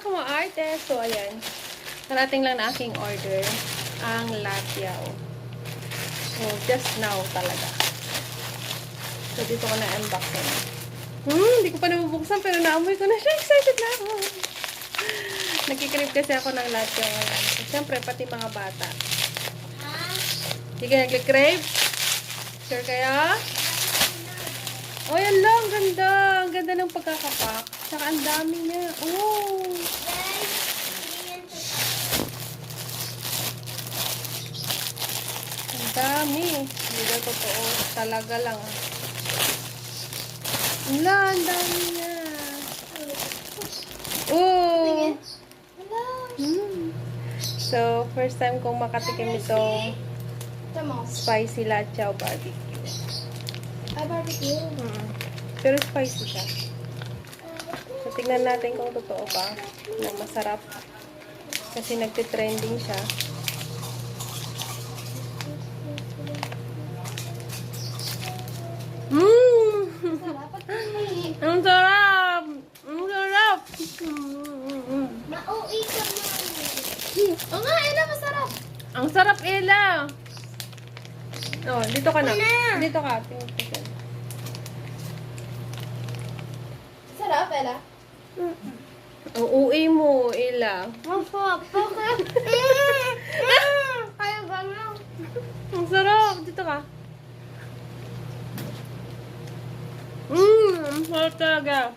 kamaarte. So, ayan. Narating lang na aking order. Ang Latiao. So, just now talaga. So, dito ko na-unboxing. Hindi ko pa nabubuksan pero naamoy ko na siya. Excited na ako. Nagkikrib kasi ako ng Latiao ngayon. So, siyempre, pati mga bata. Hindi ka nagkikrib? Sure kaya? Oh, yan lang. Ganda. Ang ganda ng pagkakapak. Tsaka ang dami niya. Oh! Ang dami. Hindi na totoo. Talaga lang. Wala, ang dami niya. Oh! So, first time kong makatikim itong spicy Latiao barbecue. Barbecue. Pero spicy siya. So, tignan natin kung totoo ba na masarap. Kasi nagtitrending siya. Ang sarap! Ang sarap! Ma-OA ka mo. Oo nga, Ella, masarap. Ang sarap, Ella! Oh, dito ka na. Dito ka. Tingnan ko siya. Sarap, Ella. Ang uwi mo, Ella. Masarap. Kaya gano'n. Ang sarap. Dito ka. Ang sarap talaga.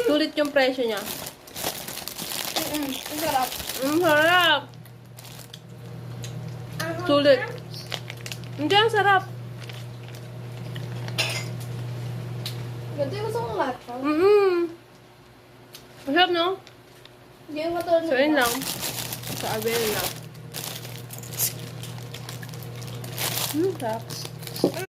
Sulit yung presyo niya. Ang sarap. Ang sarap. Sulit. Hindi, ang sarap. Ganito yung gusto kong lahat. Masarap, no? Hindi yung matulad So, yun lang. Sa Abel lang. Sarap.